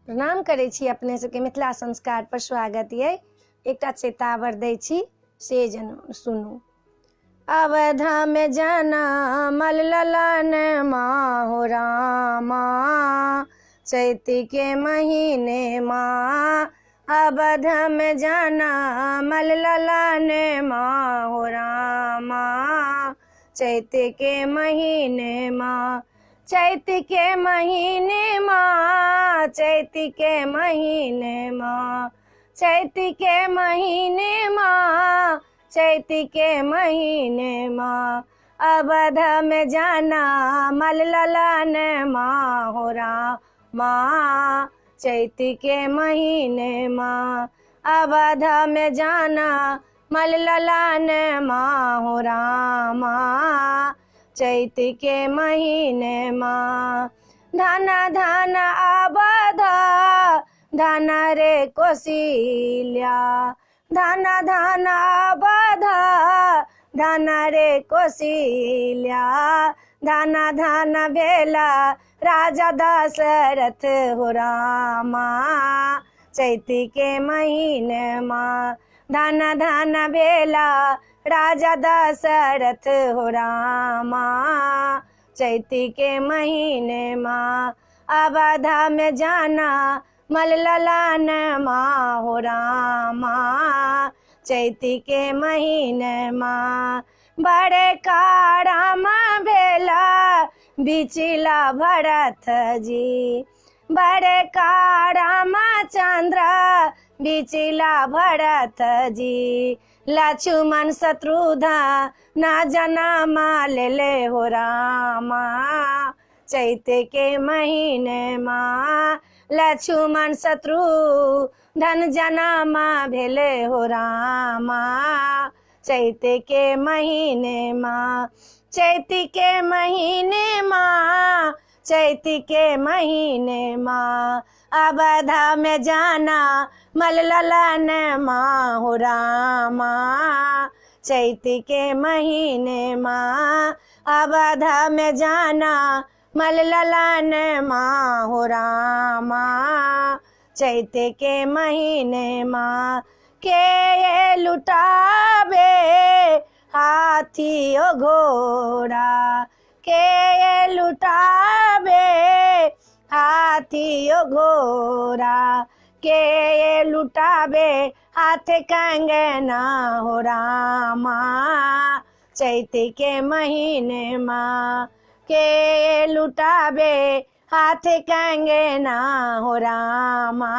प्रणाम करै छी अपने सबके मिथिला संस्कार पर स्वागत ये। एकटा चेतावर दै छी से सुनू। अवध में जनमल ललन माहो रामा, चैती के महीने माँ। अवध में जनमल ललन माहो रामा, चैत के महीने माँ। चैत के महीने माँ, चैत के महीने माँ, चैत के महीने माँ, चैत के महीने माँ। अवध में जनमल ललन माहो रामा, चैत के महीने माँ। अवध में जनमल ललन माहो रामा, चैत के महीने माँ। धन धन अवध धन रे कौशल्या, धन धन अवध धन रे कौशल्या। धन धन भेला राजा दशरथ हो रामा, चैत के महीने माँ। धन धन भेला राजा दशरथ हो रामा, चैत के महीने माँ। अवध में जनमल ललन माहो रामा, चैत के महीने माँ। बड़े कारम भेला बिचला भरत जी, बड़े कारम चंद्र बिचला भरत जी। लक्ष्मण शत्रुघ्न न जनम लेले हो रामा, चैत के महीने माँ। लक्ष्मण शत्रुघ्न जनम भेले हो रामा, चैत के महीने माँ। चैत के महीने माँ, चैत के महीने माँ। अवध में जनमल ललन माहो रामा, चैत के महीने माँ। अवध में जनमल ललन माहो रामा, चैत के महीने माँ। के लुटावे हाथी ओ घोड़ा, के लुटावे हाथी ओ घोड़ा। के लुटावे हाथ कंगना हो रामा, चैत के महीने माँ। के लुटावे हाथ कंगना हो रामा,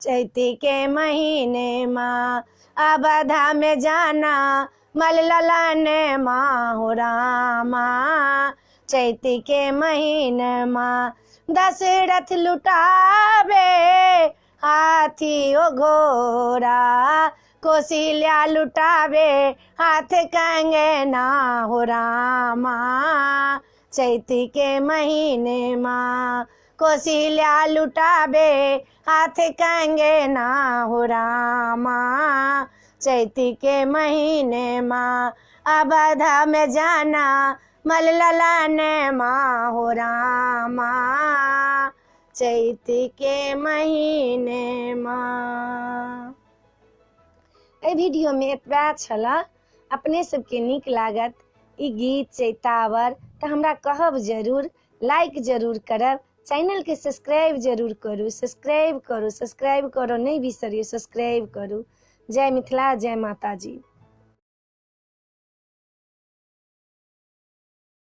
चैत के महीने माँ। अवध में जनमल ललन माहो रामा, चैत के महीने माँ। दशरथ लुटावे हाथी ओ घोड़ा, कौशल्या लुटावे हाथ कंगना हो रामा, चैत के महीने माँ। कौशल्या लुटावे हाथ कंगना हो रामा, चैत के महीने माँ। अवध में जनमल ललन माहो रामा, चैत के महीने माँ। एहि वीडियो में एतबा छला। अपने सबके नीक लागत ई गीत चैतावर तऽ हमरा कहब जरूर, लाइक जरूर करब। चैनल के सब्सक्राइब जरूर करू, सब्सक्राइब करू नहीं बिसरियो, सब्सक्राइब करू। जय मिथिला, जय माता जी।